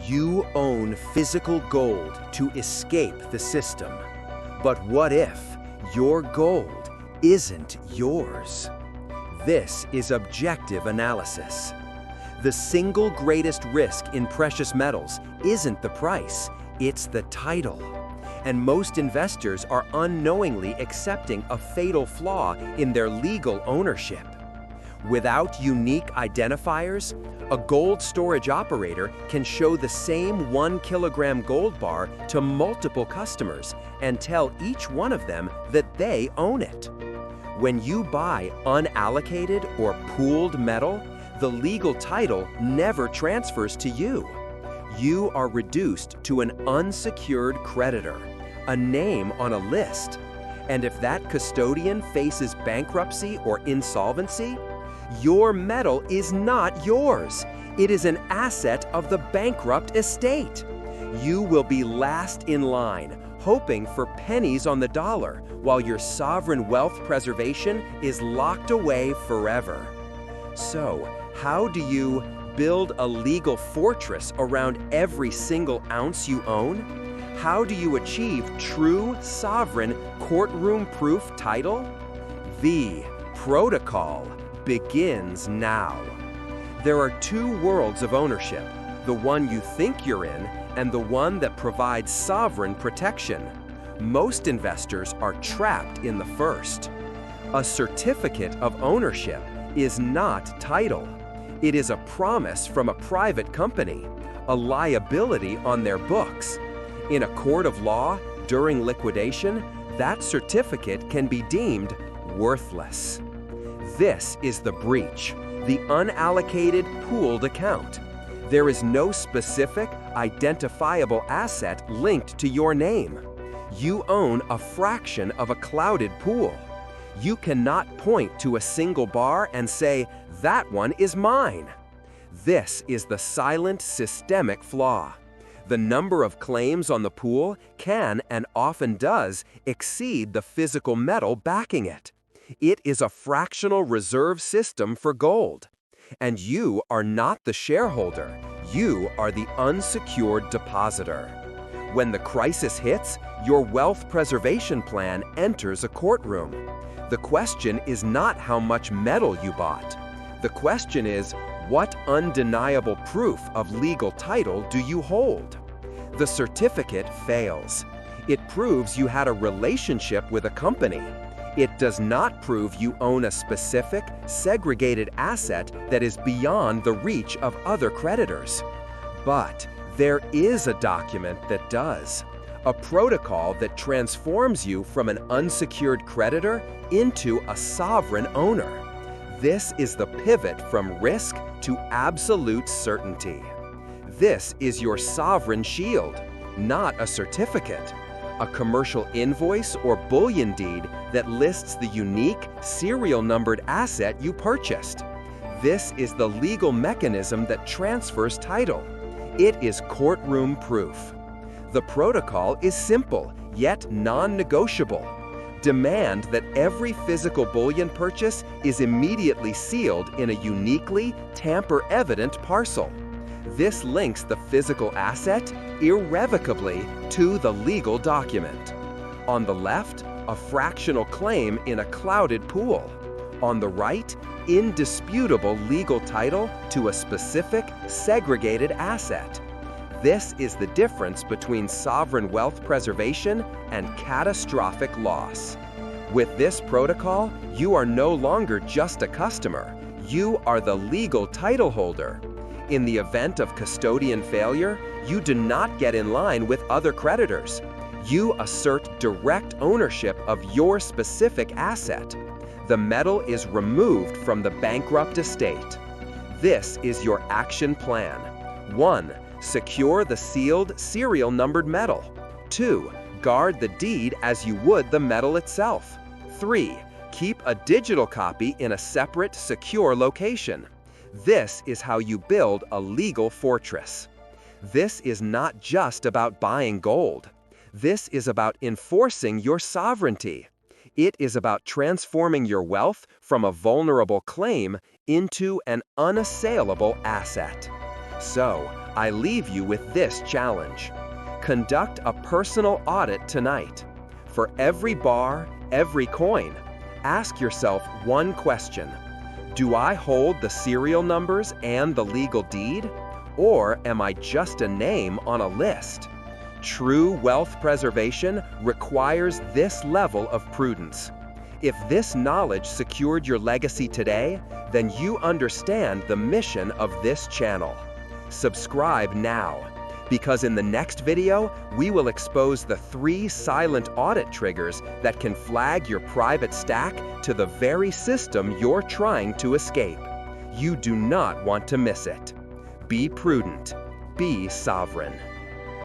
You own physical gold to escape the system. But what if your gold isn't yours? This is objective analysis. The single greatest risk in precious metals isn't the price, it's the title. And most investors are unknowingly accepting a fatal flaw in their legal ownership. Without unique identifiers, a gold storage operator can show the same 1 kilogram gold bar to multiple customers and tell each one of them that they own it. When you buy unallocated or pooled metal, the legal title never transfers to you. You are reduced to an unsecured creditor, a name on a list. And if that custodian faces bankruptcy or insolvency, your metal is not yours. It is an asset of the bankrupt estate. You will be last in line, hoping for pennies on the dollar, while your sovereign wealth preservation is locked away forever. So, how do you build a legal fortress around every single ounce you own? How do you achieve true sovereign courtroom-proof title? The protocol begins now. There are two worlds of ownership, the one you think you're in and the one that provides sovereign protection. Most investors are trapped in the first. A certificate of ownership is not title. It is a promise from a private company, a liability on their books. In a court of law, during liquidation, that certificate can be deemed worthless. This is the breach, the unallocated pooled account. There is no specific, identifiable asset linked to your name. You own a fraction of a clouded pool. You cannot point to a single bar and say, "That one is mine." This is the silent systemic flaw. The number of claims on the pool can and often does exceed the physical metal backing it. It is a fractional reserve system for gold. And you are not the shareholder. You are the unsecured depositor. When the crisis hits, your wealth preservation plan enters a courtroom. The question is not how much metal you bought. The question is, what undeniable proof of legal title do you hold? The certificate fails. It proves you had a relationship with a company. It does not prove you own a specific, segregated asset that is beyond the reach of other creditors. But there is a document that does. A protocol that transforms you from an unsecured creditor into a sovereign owner. This is the pivot from risk to absolute certainty. This is your sovereign shield, not a certificate. A commercial invoice or BullionDeed that lists the unique, serial-numbered asset you purchased. This is the legal mechanism that transfers title. It is courtroom-proof. The protocol is simple, yet non-negotiable. Demand that every physical bullion purchase is immediately sealed in a uniquely tamper-evident parcel. This links the physical asset irrevocably to the legal document. On the left, a fractional claim in a clouded pool. On the right, indisputable legal title to a specific, segregated asset. This is the difference between sovereign wealth preservation and catastrophic loss. With this protocol, you are no longer just a customer. You are the legal title holder. In the event of custodian failure, you do not get in line with other creditors. You assert direct ownership of your specific asset. The metal is removed from the bankrupt estate. This is your action plan. 1. Secure the sealed, serial-numbered metal. 2. Guard the deed as you would the metal itself. 3. Keep a digital copy in a separate, secure location. This is how you build a legal fortress. This is not just about buying gold. This is about enforcing your sovereignty. It is about transforming your wealth from a vulnerable claim into an unassailable asset. So, I leave you with this challenge. Conduct a personal audit tonight. For every bar, every coin, ask yourself one question. Do I hold the serial numbers and the legal deed? Or am I just a name on a list? True wealth preservation requires this level of prudence. If this knowledge secured your legacy today, then you understand the mission of this channel. Subscribe now, because in the next video, we will expose the 3 silent audit triggers that can flag your private stack to the very system you're trying to escape. You do not want to miss it. Be prudent. Be sovereign.